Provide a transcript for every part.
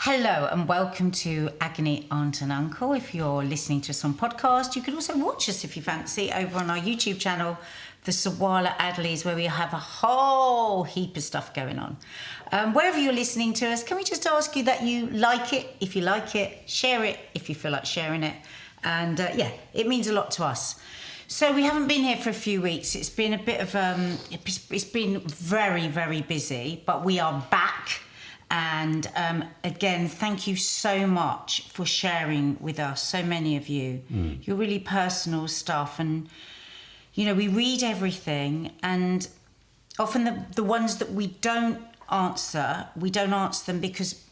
Hello and welcome to Agony Aunt and Uncle. If you're listening to us on podcast, you can also watch us if you fancy over on our YouTube channel, the Sawalha-Adderleys, where we have a whole heap of stuff going on. Wherever you're listening to us, can we just ask you that you like it? If you like it, share it if you feel like sharing it. And it means a lot to us. So we haven't been here for a few weeks. It's been a bit of, it's been very, very busy, but we are back. And again, thank you so much for sharing with us, so many of you, your really personal stuff. And, you know, we read everything, and often the ones that we don't answer them because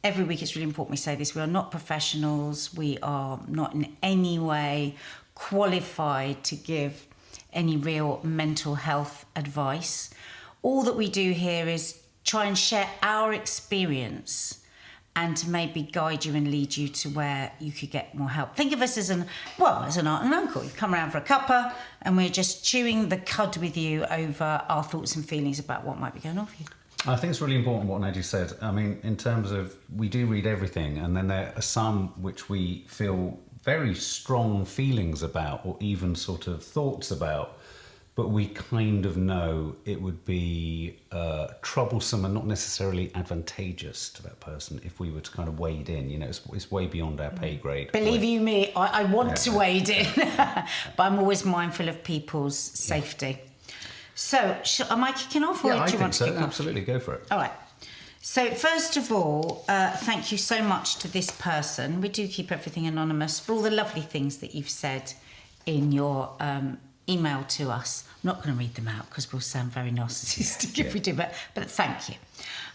every week it's really important we say this, we are not professionals, we are not in any way qualified to give any real mental health advice. All that we do here is try and share our experience and to maybe guide you and lead you to where you could get more help. Think of us as an aunt and uncle. You've come around for a cuppa and we're just chewing the cud with you over our thoughts and feelings about what might be going on for you. I think it's really important what Nadie said. I mean, in terms of, we do read everything, and then there are some which we feel very strong feelings about, or even sort of thoughts about, but we kind of know it would be troublesome and not necessarily advantageous to that person if we were to kind of wade in. You know, it's way beyond our pay grade. Believe you me, I want to wade in, but I'm always mindful of people's safety. So, am I kicking off, or do you want to kick off? Absolutely, go for it. All right. So, first of all, thank you so much to this person. We do keep everything anonymous, for all the lovely things that you've said in your email to us. I'm not going to read them out because we'll sound very narcissistic if we do, but thank you.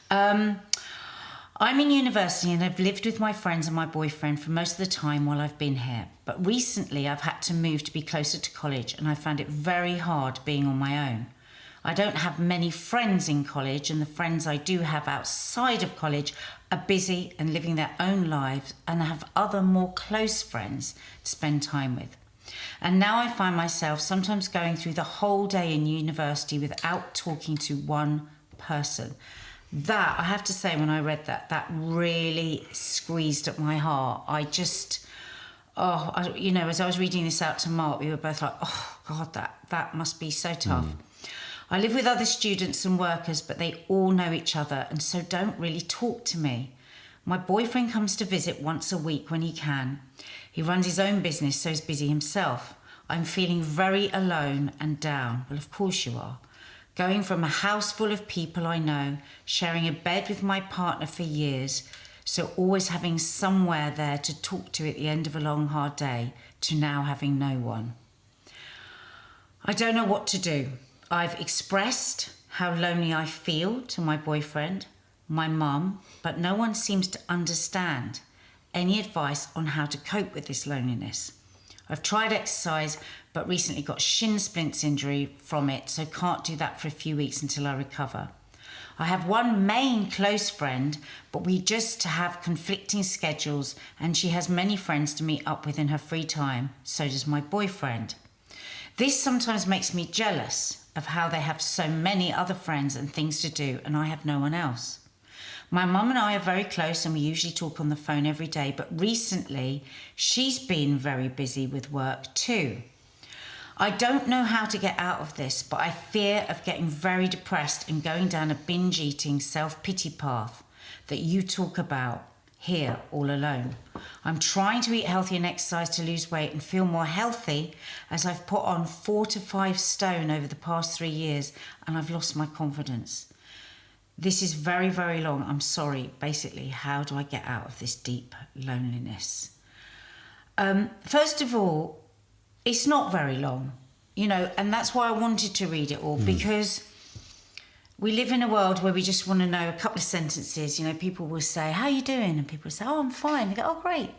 I'm in university and I've lived with my friends and my boyfriend for most of the time while I've been here. But recently I've had to move to be closer to college, and I found it very hard being on my own. I don't have many friends in college, and the friends I do have outside of college are busy and living their own lives, and I have other more close friends to spend time with. And now I find myself sometimes going through the whole day in university without talking to one person. That, I have to say, when I read that really squeezed at my heart. I just, as I was reading this out to Mark, we were both like, oh God, that must be so tough. I live with other students and workers, but they all know each other and so don't really talk to me. My boyfriend comes to visit once a week when he can. He runs his own business, so he's busy himself. I'm feeling very alone and down. Well, of course you are. Going from a house full of people I know, sharing a bed with my partner for years, so always having somewhere there to talk to at the end of a long, hard day, to now having no one. I don't know what to do. I've expressed how lonely I feel to my boyfriend, my mum, but no one seems to understand. Any advice on how to cope with this loneliness? I've tried exercise, but recently got shin splints injury from it, so can't do that for a few weeks until I recover. I have one main close friend, but we just have conflicting schedules, and she has many friends to meet up with in her free time. So does my boyfriend. This sometimes makes me jealous of how they have so many other friends and things to do, and I have no one else. My mum and I are very close and we usually talk on the phone every day, but recently she's been very busy with work too. I don't know how to get out of this, but I fear of getting very depressed and going down a binge eating self-pity path that you talk about here all alone. I'm trying to eat healthy and exercise to lose weight and feel more healthy, as I've put on 4 to 5 stone over the past 3 years and I've lost my confidence. This is very, very long. I'm sorry. Basically, how do I get out of this deep loneliness? First of all, it's not very long, and that's why I wanted to read it all, because we live in a world where we just want to know a couple of sentences. People will say, how are you doing? And people will say, oh, I'm fine. They go, oh, great.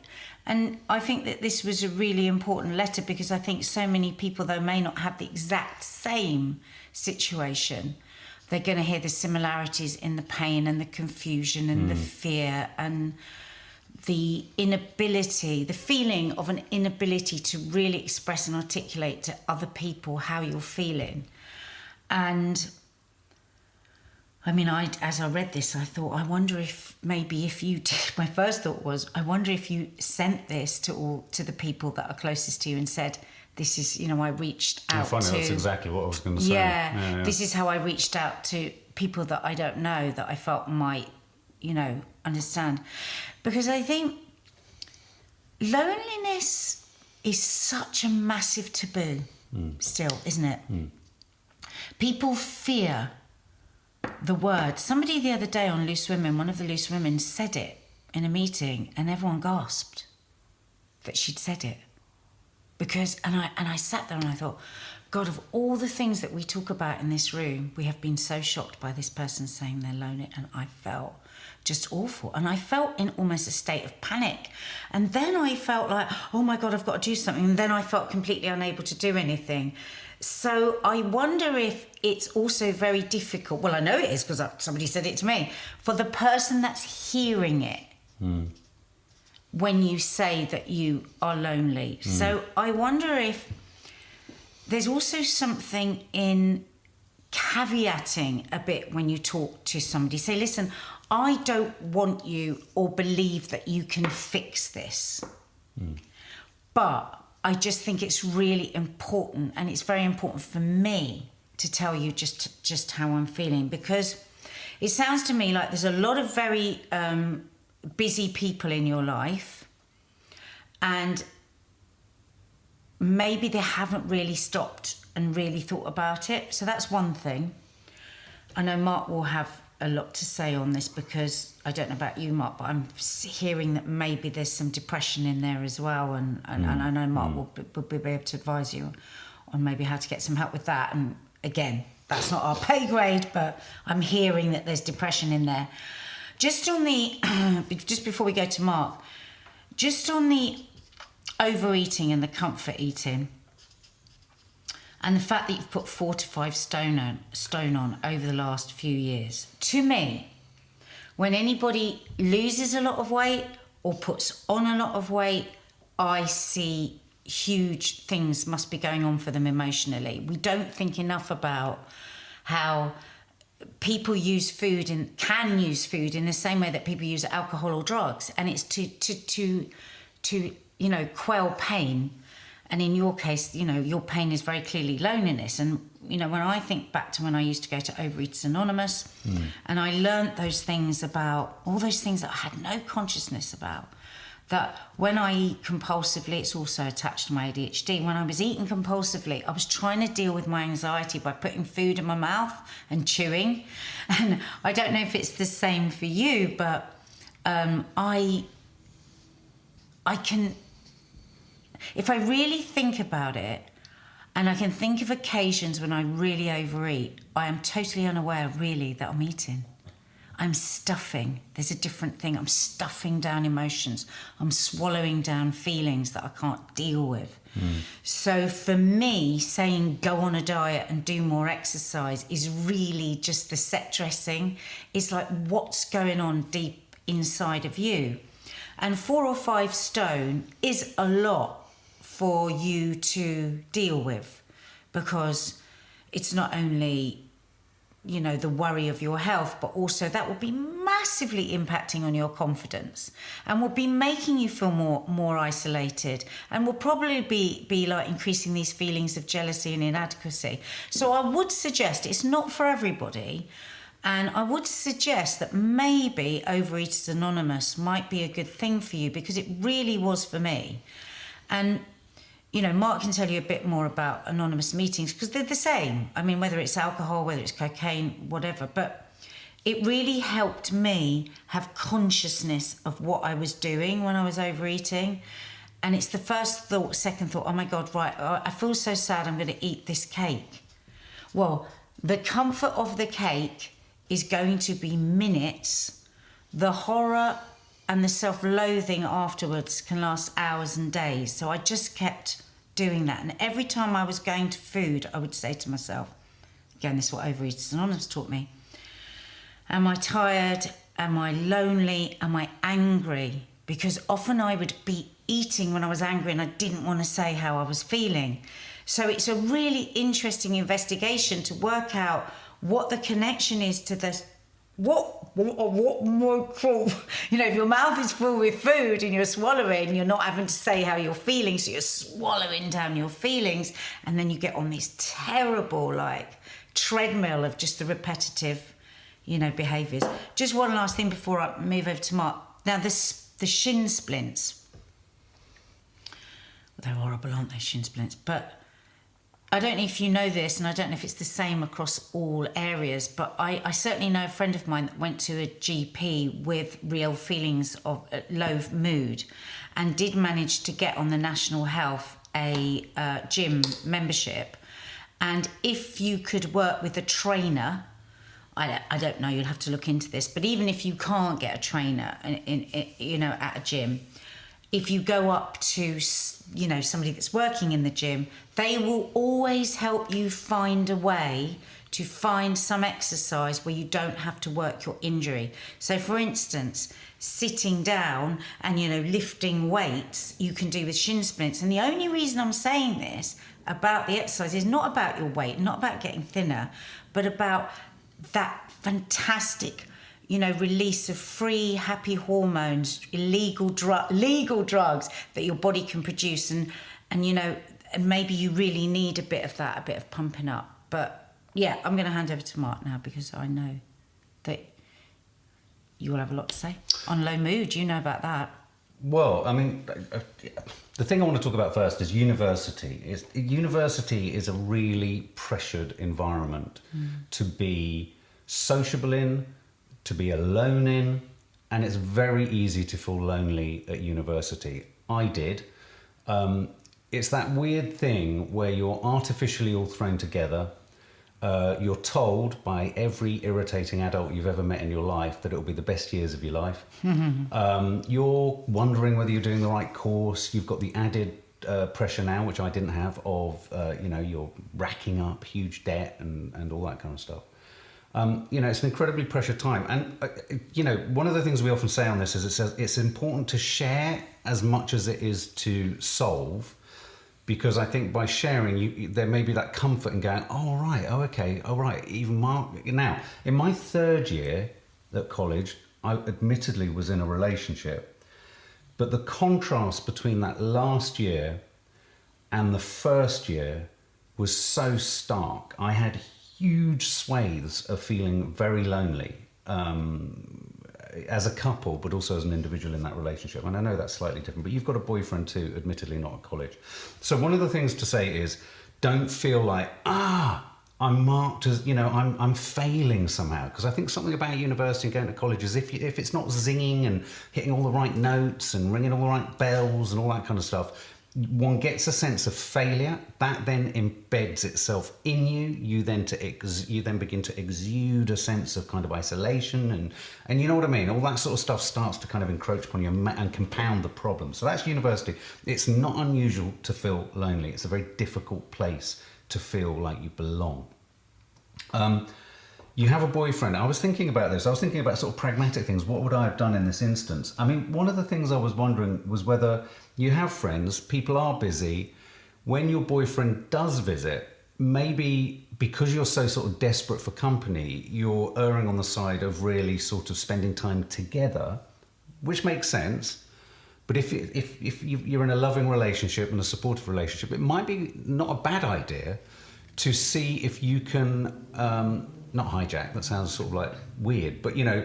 And I think that this was a really important letter, because I think so many people, though, may not have the exact same situation, they're going to hear the similarities in the pain and the confusion and the fear and the inability, the feeling of an inability to really express and articulate to other people how you're feeling. And I mean, as I read this, I thought, I wonder if maybe if you did, my first thought was, I wonder if you sent this to the people that are closest to you and said, this is, you know, I reached out to... That's exactly what I was going to say. Yeah, this is how I reached out to people that I don't know, that I felt might, you know, understand. Because I think loneliness is such a massive taboo still, isn't it? People fear the word. Somebody the other day on Loose Women, one of the Loose Women said it in a meeting and everyone gasped that she'd said it. Because, and I sat there and I thought, God, of all the things that we talk about in this room, we have been so shocked by this person saying they're lonely, and I felt just awful. And I felt in almost a state of panic. And then I felt like, oh my God, I've got to do something. And then I felt completely unable to do anything. So I wonder if it's also very difficult. Well, I know it is because somebody said it to me. For the person that's hearing it, when you say that you are lonely. So I wonder if there's also something in caveating a bit when you talk to somebody. Say, listen, I don't want you or believe that you can fix this. But I just think it's really important, and it's very important for me to tell you just how I'm feeling, because it sounds to me like there's a lot of very busy people in your life, and maybe they haven't really stopped and really thought about it. So that's one thing. I know Mark will have a lot to say on this, because I don't know about you, Mark, but I'm hearing that maybe there's some depression in there as well, and I know Mark will be able to advise you on maybe how to get some help with that. And again, that's not our pay grade, but I'm hearing that there's depression in there. Just on the, just before we go to Mark, just on the overeating and the comfort eating, and the fact that you've put 4 to 5 stone on over the last few years. To me, when anybody loses a lot of weight or puts on a lot of weight, I see huge things must be going on for them emotionally. We don't think enough about how people use food and can use food in the same way that people use alcohol or drugs, and it's to you know, quell pain. And in your case, you know, your pain is very clearly loneliness. And, you know, when I think back to when I used to go to Overeaters Anonymous, and I learnt those things about, all those things that I had no consciousness about, that when I eat compulsively, it's also attached to my ADHD. When I was eating compulsively, I was trying to deal with my anxiety by putting food in my mouth and chewing. And I don't know if it's the same for you, but I can... If I really think about it, and I can think of occasions when I really overeat, I am totally unaware, really, that I'm eating. I'm stuffing. There's a different thing. I'm stuffing down emotions. I'm swallowing down feelings that I can't deal with. So for me, saying go on a diet and do more exercise is really just the set dressing. It's like what's going on deep inside of you. And 4 or 5 stone is a lot for you to deal with, because it's not only, you know, the worry of your health, but also that will be massively impacting on your confidence and will be making you feel more isolated, and will probably be like increasing these feelings of jealousy and inadequacy. So I would suggest, it's not for everybody, and I would suggest that maybe Overeaters Anonymous might be a good thing for you, because it really was for me. And you know, Mark can tell you a bit more about anonymous meetings, because they're the same. I mean, whether it's alcohol, whether it's cocaine, whatever. But it really helped me have consciousness of what I was doing when I was overeating. And it's the first thought, second thought, oh my God, right, I feel so sad, I'm going to eat this cake. Well, the comfort of the cake is going to be minutes. The horror and the self-loathing afterwards can last hours and days. So I just kept doing that. And every time I was going to food, I would say to myself, again, this is what Overeaters Anonymous taught me, am I tired? Am I lonely? Am I angry? Because often I would be eating when I was angry and I didn't want to say how I was feeling. So it's a really interesting investigation to work out what the connection is to what more cool? You know, if your mouth is full with food and you're swallowing, you're not having to say how you're feeling, so you're swallowing down your feelings, and then you get on this terrible, like, treadmill of just the repetitive, you know, behaviours. Just one last thing before I move over to Mark. Now, the shin splints. They're horrible, aren't they, shin splints? But I don't know if you know this, and I don't know if it's the same across all areas, but I certainly know a friend of mine that went to a GP with real feelings of low mood and did manage to get on the National Health a gym membership. And if you could work with a trainer, I don't know, you'll have to look into this, but even if you can't get a trainer you know, at a gym, if you go up to, you know, somebody that's working in the gym, they will always help you find a way to find some exercise where you don't have to work your injury. So, for instance, sitting down and, you know, lifting weights, you can do with shin splints. And the only reason I'm saying this about the exercise is not about your weight, not about getting thinner, but about that fantastic, you know, release of free, happy hormones, legal drugs that your body can produce. And you know, maybe you really need a bit of that, a bit of pumping up. But yeah, I'm going to hand over to Mark now because I know that you will have a lot to say. On low mood, you know about that. Well, I mean, the thing I want to talk about first is university. University is a really pressured environment to be sociable in, to be alone in, and it's very easy to feel lonely at university. I did. It's that weird thing where you're artificially all thrown together. You're told by every irritating adult you've ever met in your life that it'll be the best years of your life. You're wondering whether you're doing the right course. You've got the added pressure now, which I didn't have, of, you know, you're racking up huge debt and all that kind of stuff. You know, it's an incredibly pressured time. And, you know, one of the things we often say on this is it says it's important to share as much as it is to solve. Because I think by sharing, there may be that comfort in going, oh, right, oh, okay, all right, even Mark. Now, in my third year at college, I admittedly was in a relationship, but the contrast between that last year and the first year was so stark. I had huge swathes of feeling very lonely as a couple, but also as an individual in that relationship. And I know that's slightly different, but you've got a boyfriend too, admittedly not at college. So one of the things to say is, don't feel like, I'm marked as, you know, I'm failing somehow. Because I think something about university and going to college is if it's not zinging and hitting all the right notes and ringing all the right bells and all that kind of stuff, one gets a sense of failure. That then embeds itself in you. You then begin to exude a sense of kind of isolation and you know what I mean. All that sort of stuff starts to kind of encroach upon you and compound the problem. So that's university. It's not unusual to feel lonely. It's a very difficult place to feel like you belong. You have a boyfriend. I was thinking about this. I was thinking about sort of pragmatic things. What would I have done in this instance? I mean, one of the things I was wondering was whether you have friends, people are busy. When your boyfriend does visit, maybe because you're so sort of desperate for company, you're erring on the side of really sort of spending time together, which makes sense. But if you're in a loving relationship and a supportive relationship, it might be not a bad idea to see if you can... not hijack, that sounds sort of like weird, but, you know,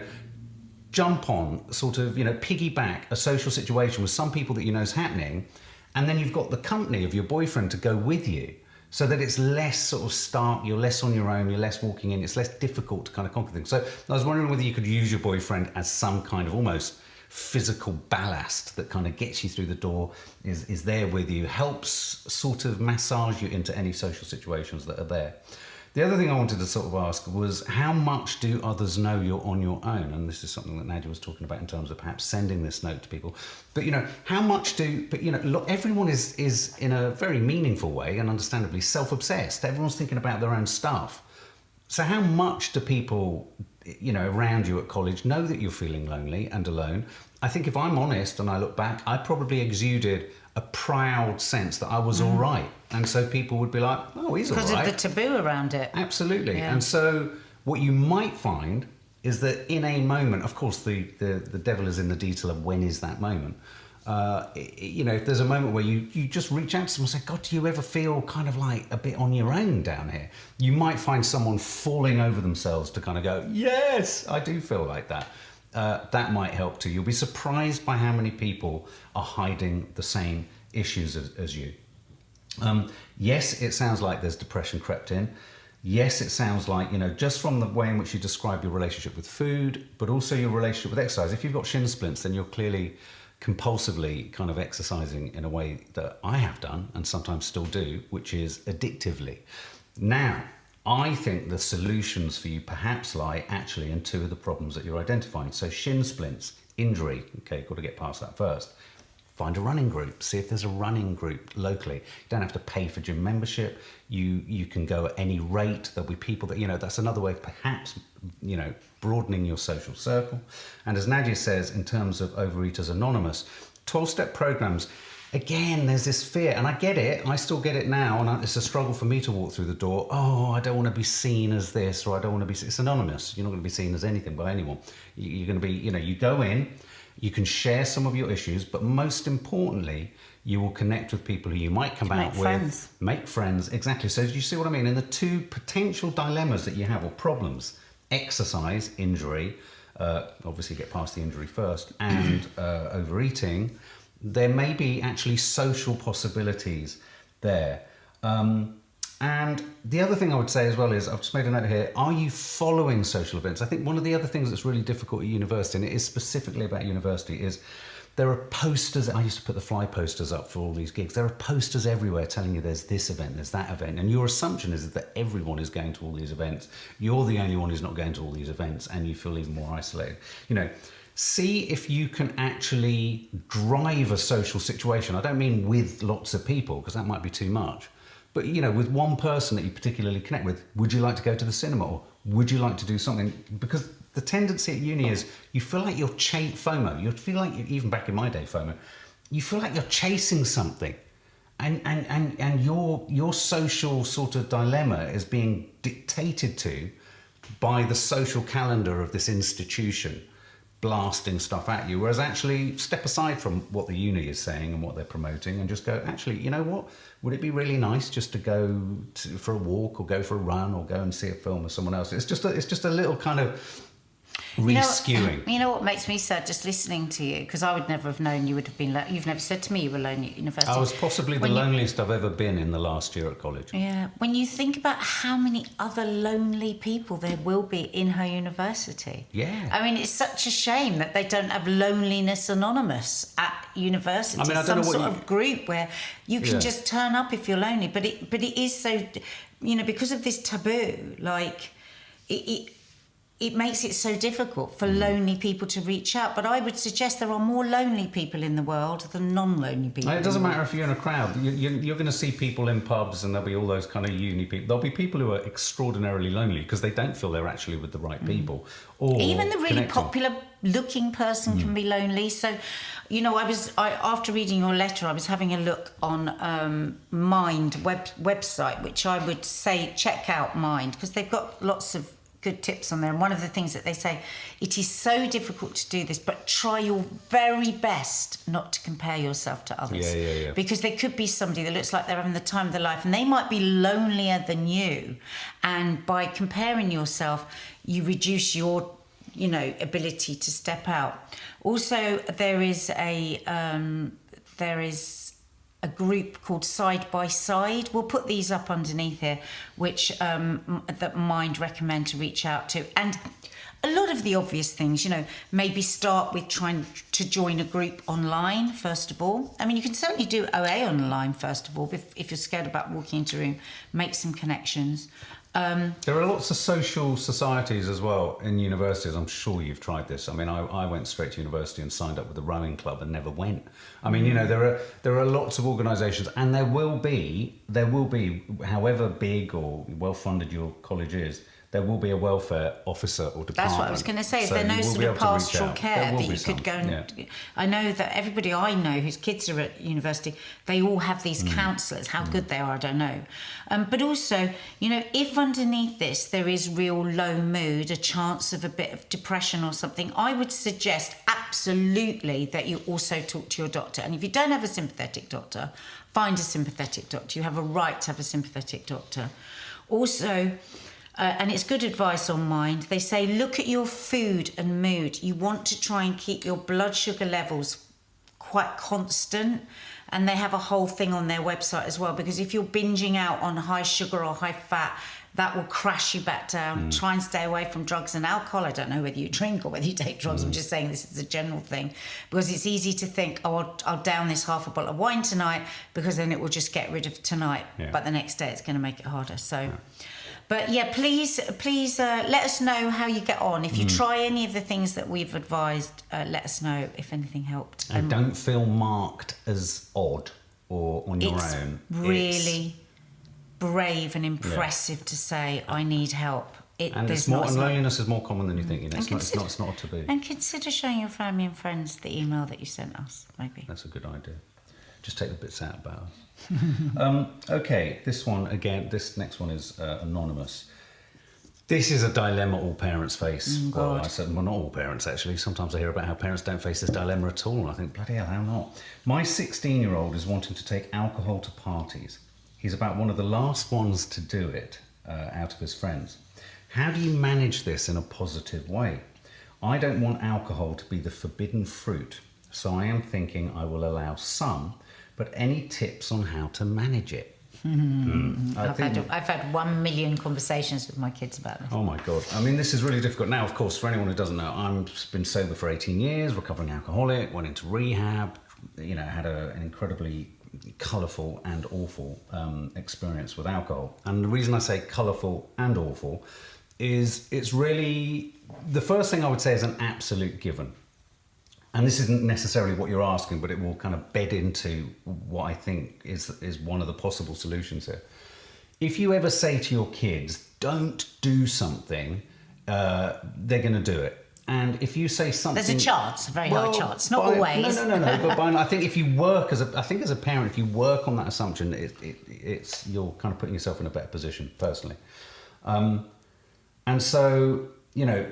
jump on, sort of, you know, piggyback a social situation with some people that you know is happening, and then you've got the company of your boyfriend to go with you, so that it's less sort of stark, you're less on your own, you're less walking in, it's less difficult to kind of conquer things. So I was wondering whether you could use your boyfriend as some kind of almost physical ballast that kind of gets you through the door, is there with you, helps sort of massage you into any social situations that are there. The other thing I wanted to sort of ask was, how much do others know you're on your own? And this is something that Nadia was talking about in terms of perhaps sending this note to people. But, you know, how much but, you know, look, everyone is in a very meaningful way and understandably self-obsessed. Everyone's thinking about their own stuff. So how much do people, you know, around you at college know that you're feeling lonely and alone? I think if I'm honest and I look back, I probably exuded a proud sense that I was all right. And so people would be like, oh, he's all right. Because of the taboo around it. Absolutely. Yeah. And so what you might find is that in a moment, of course, the devil is in the detail of when is that moment. If there's a moment where you just reach out to someone and say, God, do you ever feel kind of like a bit on your own down here? You might find someone falling over themselves to kind of go, yes, I do feel like that. That might help too. You'll be surprised by how many people are hiding the same issues as you. Yes, it sounds like there's depression crept in. Yes, it sounds like, just from the way in which you describe your relationship with food, but also your relationship with exercise. If you've got shin splints, then you're clearly compulsively kind of exercising in a way that I have done and sometimes still do, which is addictively. Now, I think the solutions for you perhaps lie actually in two of the problems that you're identifying. So shin splints, injury, okay, got to get past that first. Find a running group, see if there's a running group locally. You don't have to pay for gym membership. You can go at any rate. There'll be people that, that's another way of perhaps, broadening your social circle. And as Nadia says, in terms of Overeaters Anonymous, 12-step programs, again, there's this fear, and I get it. I still get it now, and it's a struggle for me to walk through the door. Oh, I don't want to be seen as this, or I don't want to be... It's anonymous. You're not going to be seen as anything by anyone. You're going to be, you go in, you can share some of your issues, but most importantly, you will connect with people who you might come out with. Make friends, exactly. So do you see what I mean? In the two potential dilemmas that you have, or problems, exercise, injury, obviously get past the injury first, and overeating, there may be actually social possibilities there. And the other thing I would say as well is, I've just made a note here, are you following social events? I think one of the other things that's really difficult at university, and it is specifically about university, is there are posters. I used to put the fly posters up for all these gigs. There are posters everywhere telling you there's this event, there's that event. And your assumption is that everyone is going to all these events. You're the only one who's not going to all these events, and you feel even more isolated. See if you can actually drive a social situation. I don't mean with lots of people, because that might be too much. But, with one person that you particularly connect with, would you like to go to the cinema? Or would you like to do something? Because the tendency at uni is you feel like you're FOMO. You feel like, even back in my day, FOMO, you feel like you're chasing something. And your social sort of dilemma is being dictated to by the social calendar of this institution blasting stuff at you, whereas actually step aside from what the uni is saying and what they're promoting and just go, actually, you know what, would it be really nice just to go for a walk or go for a run or go and see a film with someone else? It's just a little kind of re-skewing. You know what makes me sad just listening to you, because I would never have known you would have been you've never said to me you were lonely at university. I was possibly the loneliest I've ever been in the last year at college. Yeah, when you think about how many other lonely people there will be in her university. Yeah. I mean, it's such a shame that they don't have Loneliness Anonymous at university. I mean, I don't know what sort of group where you can just turn up if you're lonely, but it is so, because of this taboo, like it makes it so difficult for lonely people to reach out. But I would suggest there are more lonely people in the world than non-lonely people. It doesn't matter if you're in a crowd. You're going to see people in pubs, and there'll be all those kind of uni people. There'll be people who are extraordinarily lonely because they don't feel they're actually with the right people. Or even the really connecting. popular-looking person can be lonely. So, after reading your letter, I was having a look on Mind website, which I would say check out Mind, because they've got lots of good tips on there. And one of the things that they say, it is so difficult to do this, but try your very best not to compare yourself to others. Yeah. Because there could be somebody that looks like they're having the time of their life, and they might be lonelier than you. And by comparing yourself, you reduce your, ability to step out. Also, there is a group called Side by Side. We'll put these up underneath here, which that Mind recommend to reach out to. And a lot of the obvious things, maybe start with trying to join a group online, first of all. I mean, you can certainly do OA online, first of all, if you're scared about walking into a room, make some connections. There are lots of social societies as well in universities. I'm sure you've tried this. I mean, I went straight to university and signed up with the rowing club and never went. I mean, there are lots of organisations, and there will be, however big or well-funded your college is, there will be a welfare officer or department. That's what I was going to say. Is So there no you will sort be of able to reach pastoral out. care There will that be you some, could go and... yeah. I know that everybody I know whose kids are at university, they all have these counsellors. How good they are, I don't know. But also, you know, if underneath this there is real low mood, a chance of a bit of depression or something, I would suggest absolutely that you also talk to your doctor. And if you don't have a sympathetic doctor, find a sympathetic doctor. You have a right to have a sympathetic doctor. Also... and it's good advice on mind. They say, look at your food and mood. You want to try and keep your blood sugar levels quite constant. And they have a whole thing on their website as well, because if you're binging out on high sugar or high fat, that will crash you back down. Try and stay away from drugs and alcohol. I don't know whether you drink or whether you take drugs. I'm just saying this is a general thing, because it's easy to think, oh, I'll down this half a bottle of wine tonight because then it will just get rid of tonight. Yeah. But the next day it's going to make it harder. So... Yeah. But yeah, please let us know how you get on. If you try any of the things that we've advised, let us know if anything helped. And don't feel marked as odd or on your own. Really brave and impressive to say, I need help. And loneliness is more common than you think. You know, it's not a taboo. And consider showing your family and friends the email that you sent us, maybe. That's a good idea. Just take the bits out about us. Okay, this next one is anonymous. This is a dilemma all parents face. Well, not all parents actually. Sometimes I hear about how parents don't face this dilemma at all, and I think, bloody hell, how not? My 16-year-old is wanting to take alcohol to parties. He's about one of the last ones to do it out of his friends. How do you manage this in a positive way? I don't want alcohol to be the forbidden fruit, so I am thinking I will allow some, but any tips on how to manage it? I've had 1 million conversations with my kids about this. Oh my God. I mean, this is really difficult. Now, of course, for anyone who doesn't know, I've been sober for 18 years, recovering alcoholic, went into rehab, you know, had an incredibly colourful and awful experience with alcohol. And the reason I say colourful and awful is it's really, the first thing I would say is an absolute given. And this isn't necessarily what you're asking, but it will kind of bed into what I think is one of the possible solutions here. If you ever say to your kids, don't do something, they're going to do it. And if you say something... There's a chance, a very high chance, not always. No. But I think if you work as a parent, if you work on that assumption, it's you're kind of putting yourself in a better position, personally. And so, you know,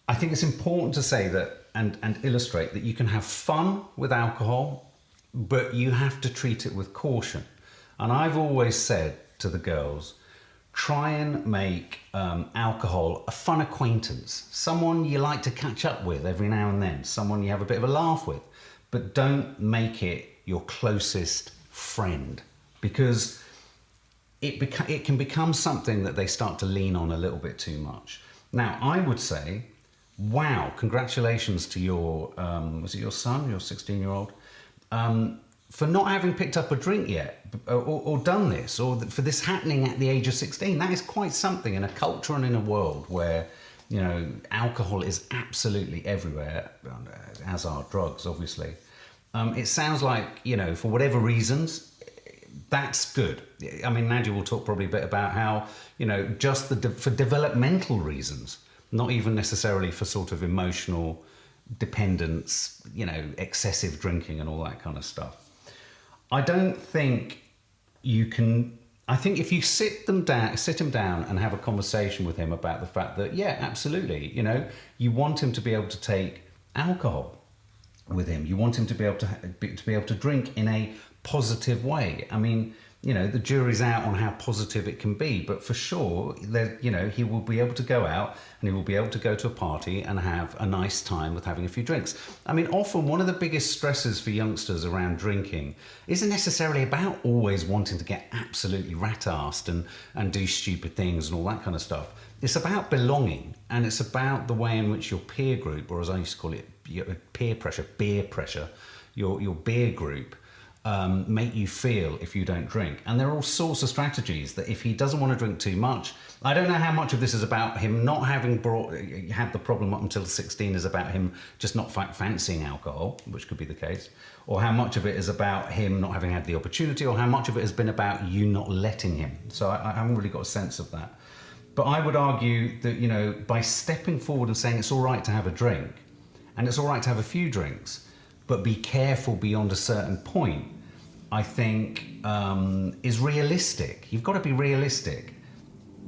I think it's important to say that and illustrate that you can have fun with alcohol, but you have to treat it with caution. And I've always said to the girls, try and make alcohol a fun acquaintance, someone you like to catch up with every now and then, someone you have a bit of a laugh with, but don't make it your closest friend, because it can become something that they start to lean on a little bit too much. Now, I would say, wow, congratulations to your, was it your son, your 16-year-old, for not having picked up a drink yet, or done this, or for this happening at the age of 16. That is quite something in a culture and in a world where, you know, alcohol is absolutely everywhere, as are drugs, obviously. It sounds like, you know, for whatever reasons, that's good. I mean, Nadia will talk probably a bit about how, you know, just for developmental reasons, not even necessarily for sort of emotional dependence, you know, excessive drinking and all that kind of stuff. I don't think you can... I think if you sit him down and have a conversation with him about the fact that, yeah, absolutely, you know, you want him to be able to take alcohol with him. You want him to be able to drink in a positive way. I mean, you know, the jury's out on how positive it can be, but for sure, you know, he will be able to go out and he will be able to go to a party and have a nice time with having a few drinks. I mean, often one of the biggest stresses for youngsters around drinking isn't necessarily about always wanting to get absolutely rat-arsed and do stupid things and all that kind of stuff. It's about belonging, and it's about the way in which your peer group, or as I used to call it, beer pressure, your beer group, make you feel if you don't drink. And there are all sorts of strategies that if he doesn't want to drink too much, I don't know how much of this is about him not having had the problem up until 16 is about him just not fancying alcohol, which could be the case, or how much of it is about him not having had the opportunity, or how much of it has been about you not letting him. So I haven't really got a sense of that. But I would argue that, you know, by stepping forward and saying it's all right to have a drink, and it's all right to have a few drinks, but be careful beyond a certain point, I think is realistic. You've got to be realistic.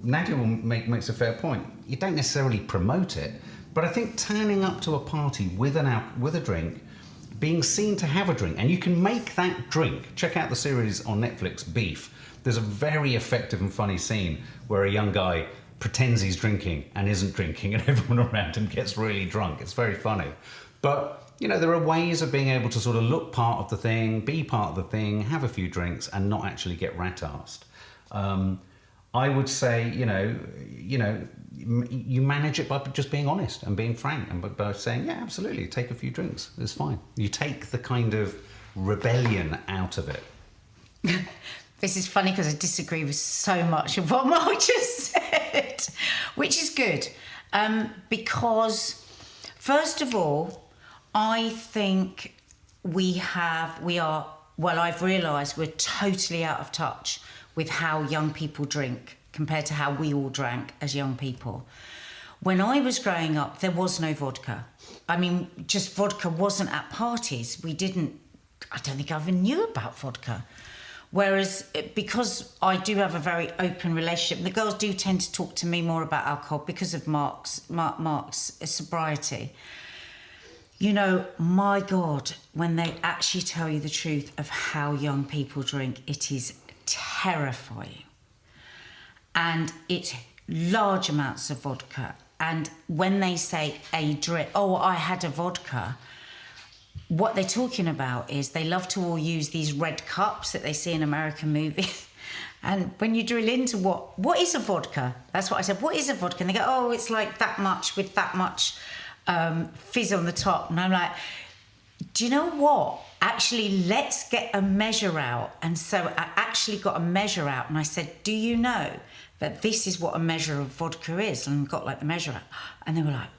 Nadia makes a fair point. You don't necessarily promote it, but I think turning up to a party with a drink, being seen to have a drink, and you can make that drink. Check out the series on Netflix, Beef. There's a very effective and funny scene where a young guy pretends he's drinking and isn't drinking, and everyone around him gets really drunk. It's very funny. But, you know, there are ways of being able to sort of look part of the thing, be part of the thing, have a few drinks, and not actually get rat-arsed. I would say, you know, you manage it by just being honest and being frank, and by saying, yeah, absolutely, take a few drinks. It's fine. You take the kind of rebellion out of it. This is funny because I disagree with so much of what Mark just said, which is good. Because, first of all, I think I've realised we're totally out of touch with how young people drink compared to how we all drank as young people. When I was growing up, there was no vodka. I mean, just vodka wasn't at parties. I don't think I even knew about vodka. Whereas, because I do have a very open relationship, the girls do tend to talk to me more about alcohol because of Mark's sobriety. You know, my God, when they actually tell you the truth of how young people drink, it is terrifying. And it's large amounts of vodka. And when they say a drink, oh, I had a vodka, what they're talking about is they love to all use these red cups that they see in American movies. And when you drill into what is a vodka? That's what I said, what is a vodka? And they go, oh, it's like that much with that much fizz on the top. And I'm like, do you know what? Actually, let's get a measure out. And so I actually got a measure out, and I said, do you know that this is what a measure of vodka is? And got like the measure out. And they were like,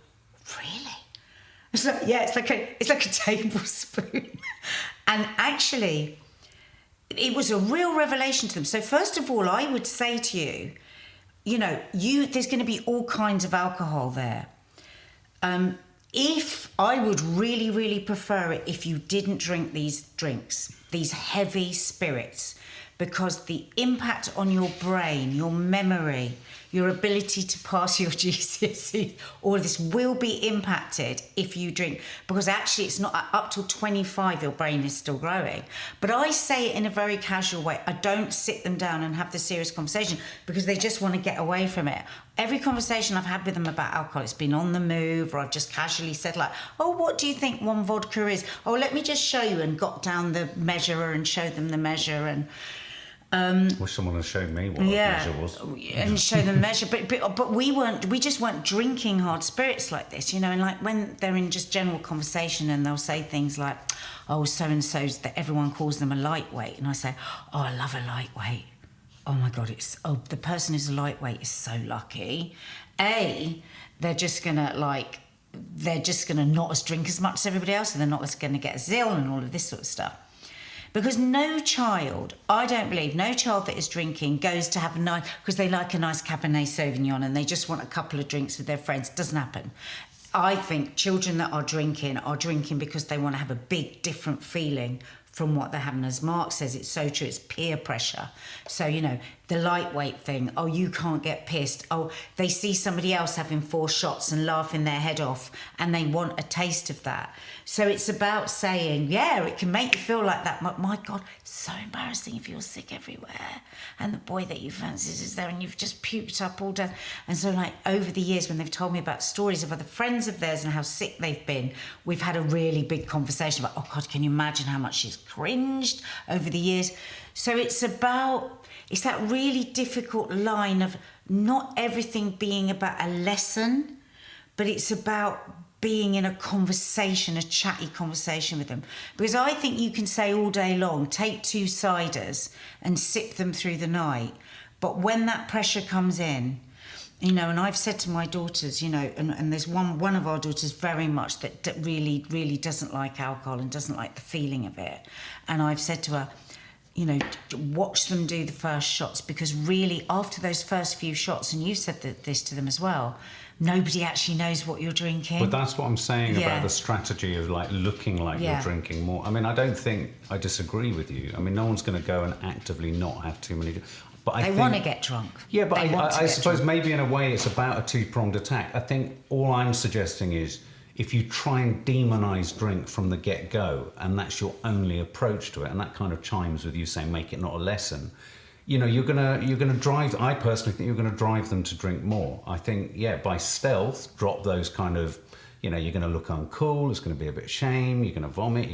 really? It's like, yeah, it's like a tablespoon. And actually, it was a real revelation to them. So first of all, I would say to you, you know, there's going to be all kinds of alcohol there. If I would really, really prefer it if you didn't drink these drinks, these heavy spirits, because the impact on your brain, your memory, your ability to pass your GCSE, all of this will be impacted if you drink, because actually it's not up till 25 your brain is still growing. But I say it in a very casual way. I don't sit them down and have the serious conversation because they just want to get away from it. Every conversation I've had with them about alcohol, it's been on the move, or I've just casually said like, oh, what do you think one vodka is? Oh, let me just show you, and got down the measurer and showed them the measure. And wish someone had shown me what a measure was. And show them measure. But we just weren't drinking hard spirits like this, you know. And like when they're in just general conversation and they'll say things like, oh, so-and-so's, that everyone calls them a lightweight. And I say, oh, I love a lightweight. Oh my God, the person who's a lightweight is so lucky. They're just gonna not drink as much as everybody else, and they're not gonna get a zill and all of this sort of stuff. Because no child that is drinking goes to have a nice, because they like a nice Cabernet Sauvignon and they just want a couple of drinks with their friends. It doesn't happen. I think children that are drinking because they want to have a big, different feeling from what they're having. As Mark says, it's so true, it's peer pressure. So, you know, the lightweight thing, oh, you can't get pissed. Oh, they see somebody else having 4 shots and laughing their head off, and they want a taste of that. So it's about saying, yeah, it can make you feel like that. My God, it's so embarrassing if you're sick everywhere and the boy that you fancy is there and you've just puked up all day. And so, like, over the years, when they've told me about stories of other friends of theirs and how sick they've been, we've had a really big conversation about, oh God, can you imagine how much she's cringed over the years? So it's that really difficult line of not everything being about a lesson, but it's about being in a conversation, a chatty conversation with them. Because I think you can say all day long, take 2 ciders and sip them through the night. But when that pressure comes in, you know, and I've said to my daughters, you know, and there's one of our daughters very much that really, really doesn't like alcohol and doesn't like the feeling of it. And I've said to her, watch them do the first shots, because really after those first few shots, and you said this to them as well, nobody actually knows what you're drinking. But that's what I'm saying Yeah. about the strategy of like looking like Yeah. you're drinking more. I mean, I don't think I disagree with you. I mean, no one's going to go and actively not have too many. But They want to get drunk. Yeah, but They want to I get suppose drunk. maybe in a way it's about a two-pronged attack. I think all I'm suggesting is if you try and demonise drink from the get-go, and that's your only approach to it, and that kind of chimes with you saying make it not a lesson, you're gonna drive. I personally think you're gonna drive them to drink more. I think, yeah, by stealth, drop those kind of, you're gonna look uncool. It's gonna be a bit of shame. You're gonna vomit.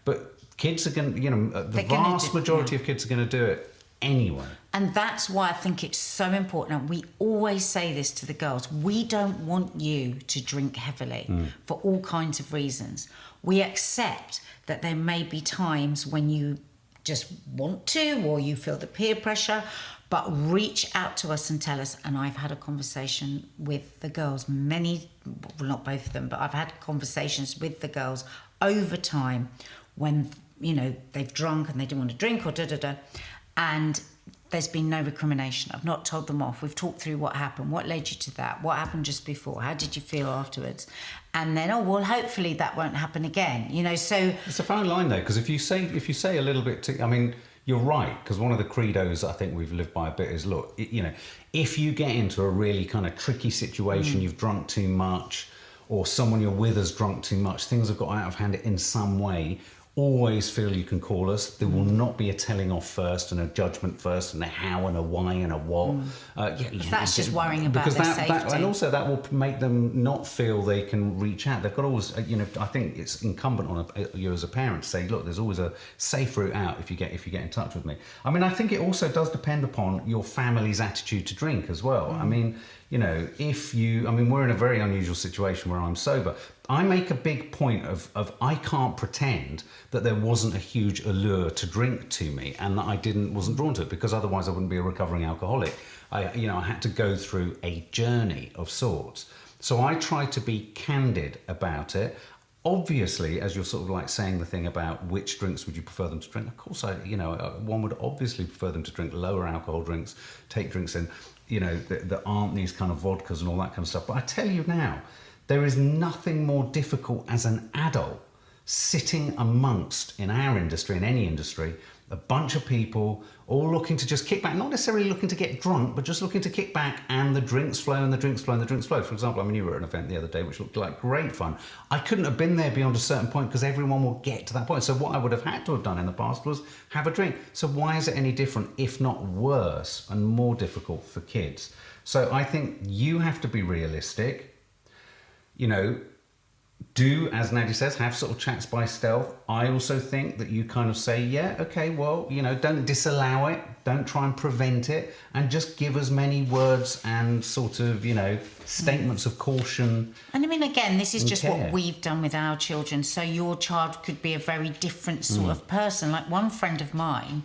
But kids are gonna, the vast majority of kids are gonna do it anyway. And that's why I think it's so important. And we always say this to the girls. We don't want you to drink heavily for all kinds of reasons. We accept that there may be times when you just want to, or you feel the peer pressure, but reach out to us and tell us. And I've had a conversation with the girls, well, not both of them, but I've had conversations with the girls over time when, they've drunk and they didn't want to drink or and there's been no recrimination. I've not told them off. We've talked through what happened, what led you to that, what happened just before, how did you feel afterwards, and then hopefully that won't happen again. So It's a fine line though, because if you say a little bit I mean, you're right, because one of the credos I think we've lived by a bit is, look, if you get into a really kind of tricky situation, you've drunk too much, or someone you're with has drunk too much, things have got out of hand in some way, always feel you can call us. There will not be a telling off first and a judgment first and a how and a why and a what. That's just worrying about their safety. And also that will make them not feel they can reach out. They've got always, I think it's incumbent on you as a parent to say, look, there's always a safe route out if you get in touch with me. I mean, I think it also does depend upon your family's attitude to drink as well. I mean, we're in a very unusual situation where I'm sober. I make a big point of I can't pretend that there wasn't a huge allure to drink to me and that I wasn't drawn to it, because otherwise I wouldn't be a recovering alcoholic. I had to go through a journey of sorts. So I try to be candid about it. Obviously, as you're sort of like saying the thing about which drinks would you prefer them to drink, of course, one would obviously prefer them to drink lower alcohol drinks, take drinks in, that aren't these kind of vodkas and all that kind of stuff. But I tell you now, there is nothing more difficult as an adult sitting amongst, in our industry, in any industry, a bunch of people all looking to just kick back, not necessarily looking to get drunk, but just looking to kick back, and the drinks flow and the drinks flow and the drinks flow. For example, you were at an event the other day which looked like great fun. I couldn't have been there beyond a certain point because everyone will get to that point. So what I would have had to have done in the past was have a drink. So why is it any different, if not worse and more difficult for kids? So I think you have to be realistic. Do, as Nadia says, have sort of chats by stealth. I also think that you kind of say, yeah, okay, well, don't disallow it, don't try and prevent it, and just give as many words and sort of, statements of caution. And I mean, again, this is just care. what we've done with our children. So your child could be a very different sort of person. Like one friend of mine,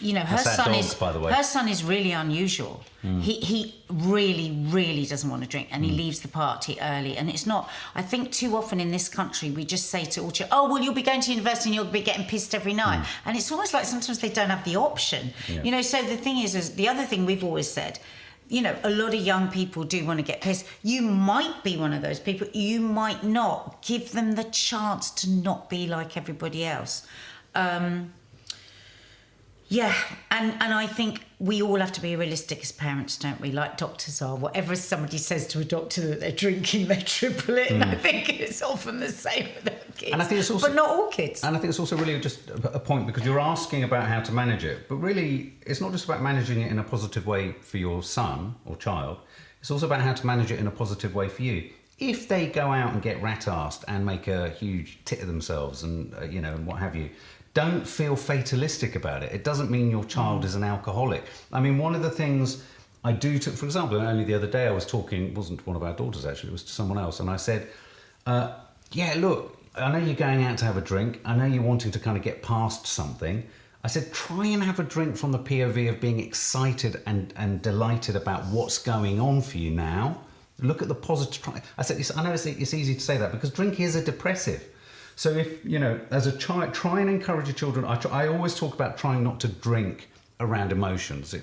her son is really unusual. He really, really doesn't want to drink, and he leaves the party early. And it's not, I think too often in this country, we just say to all children, oh, well, you'll be going to university and you'll be getting pissed every night. And it's almost like sometimes they don't have the option. Yeah. So the thing is the other thing we've always said, a lot of young people do want to get pissed. You might be one of those people. You might not. Give them the chance to not be like everybody else. Yeah, and I think we all have to be realistic as parents, don't we? Like doctors are. Whatever somebody says to a doctor that they're drinking, they triple it. And I think it's often the same with their kids. And I think it's also, but not all kids. And I think it's also really just a point, because you're asking about how to manage it. But really, it's not just about managing it in a positive way for your son or child. It's also about how to manage it in a positive way for you. If they go out and get rat-arsed and make a huge tit of themselves and, and what have you, don't feel fatalistic about it. It doesn't mean your child is an alcoholic. I mean, one of the things I do, for example, only the other day I was talking, it wasn't to one of our daughters actually, it was to someone else, and I said, look, I know you're going out to have a drink, I know you're wanting to kind of get past something. I said, try and have a drink from the POV of being excited and delighted about what's going on for you now. Look at the positive. I said, I know it's easy to say that because drink is a depressive. So if, as a child, try and encourage your children. I always talk about trying not to drink around emotions,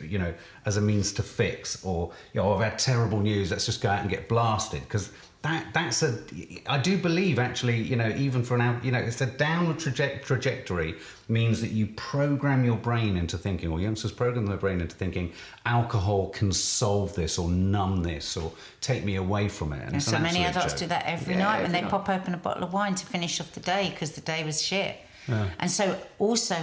as a means to fix, or, I've had terrible news, let's just go out and get blasted. Because I do believe actually, even for it's a downward trajectory means that you program your brain into thinking, or youngsters program their brain into thinking, alcohol can solve this or numb this or take me away from it. And so many adults do that every night when they pop open a bottle of wine to finish off the day because the day was shit. Yeah. And so also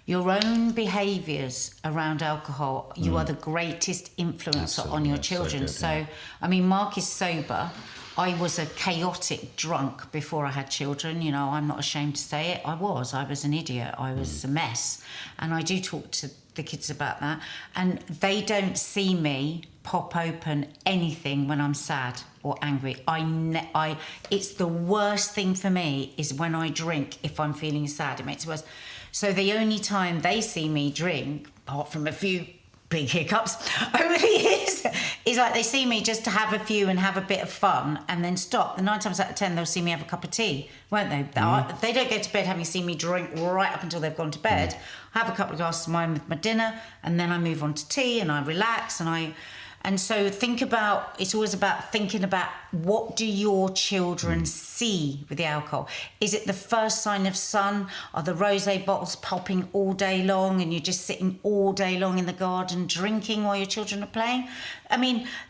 your own behaviours around alcohol, you are the greatest influencer on your children. So Mark is sober. I was a chaotic drunk before I had children. I'm not ashamed to say it. I was an idiot. I was a mess. And I do talk to the kids about that. And they don't see me pop open anything when I'm sad or angry. It's the worst thing for me is when I drink if I'm feeling sad. It makes it worse. So the only time they see me drink, apart from a few big hiccups over the years, is like they see me just to have a few and have a bit of fun and then stop. The 9 times out of 10 they'll see me have a cup of tea, won't they? They don't go to bed having seen me drink right up until they've gone to bed. I have a couple of glasses of wine with my dinner and then I move on to tea and I relax and so it's always about thinking about what do your children see with the alcohol? Is it the first sign of sun? Are the rosé bottles popping all day long and you're just sitting all day long in the garden drinking while your children are playing?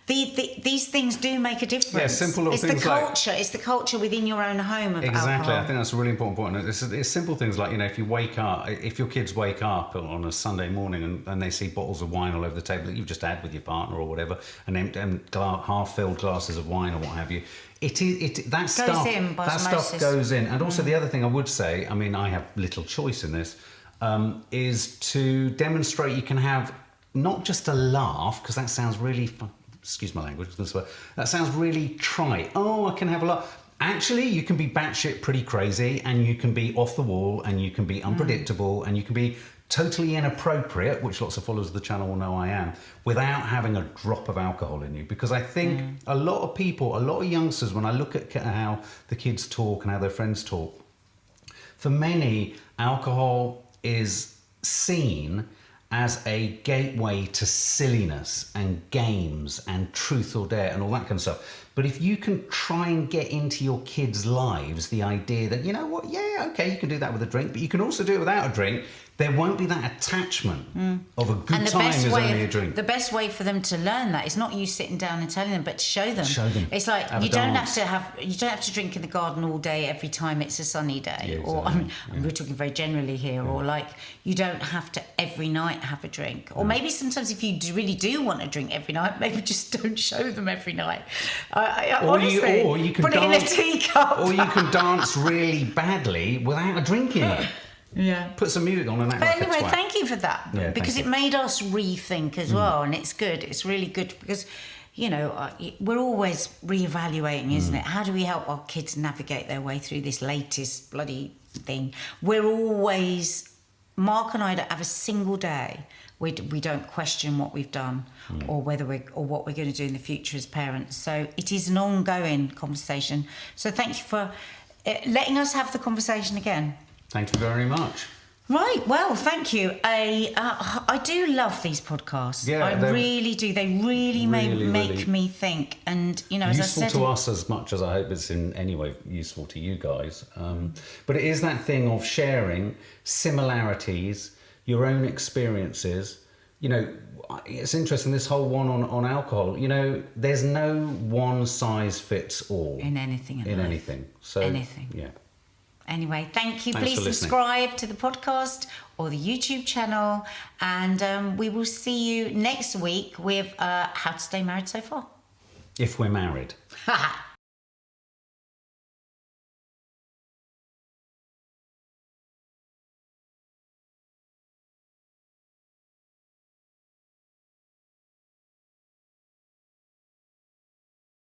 These things do make a difference. Yeah, simple little things It's the culture within your own home of exactly. alcohol. I think that's a really important point. It's simple things like, if your kids wake up on a Sunday morning and they see bottles of wine all over the table that you've just had with your partner or whatever, and half-filled glasses of wine or what have you, that stuff goes in. And also the other thing I would say, I have little choice in this, is to demonstrate you can have not just a laugh, because that sounds really, excuse my language, that sounds really trite. Oh, I can have a laugh. Actually, you can be batshit pretty crazy, and you can be off the wall, and you can be unpredictable, and you can be totally inappropriate, which lots of followers of the channel will know I am, without having a drop of alcohol in you. Because I think a lot of youngsters, when I look at how the kids talk and how their friends talk, for many, alcohol is seen as a gateway to silliness and games and truth or dare and all that kind of stuff. But if you can try and get into your kids' lives the idea that, you can do that with a drink, but you can also do it without a drink, there won't be that attachment of a good time is only a drink. The best way for them to learn that is not you sitting down and telling them, but to show them. It's like you don't have to drink in the garden all day every time it's a sunny day. Yeah, or we're talking very generally here. Yeah. Or like you don't have to every night have a drink. Or maybe sometimes if you really do want to drink every night, maybe just don't show them every night. Honestly, or you can put dance, it in a teacup. Or you can dance really badly without a drink in it. Yeah. Put some music on and act like anyway, thank you for that. Yeah, because it made us rethink as well, and it's good. It's really good because, we're always reevaluating, isn't it? How do we help our kids navigate their way through this latest bloody thing? We're always, Mark and I don't have a single day we don't question what we've done or what we're going to do in the future as parents. So it is an ongoing conversation. So thank you for letting us have the conversation again. Thank you very much. Right, well, thank you. I do love these podcasts. Yeah, I really do. They really make me think. And, as I said... Useful to us as much as I hope it's in any way useful to you guys. But it is that thing of sharing similarities, your own experiences. It's interesting, this whole one on alcohol. There's no one size fits all. In anything in life. Anything. So, anything. Yeah. Anyway, thank you. Please subscribe to the podcast or the YouTube channel. And we will see you next week with How to Stay Married So Far. If we're married.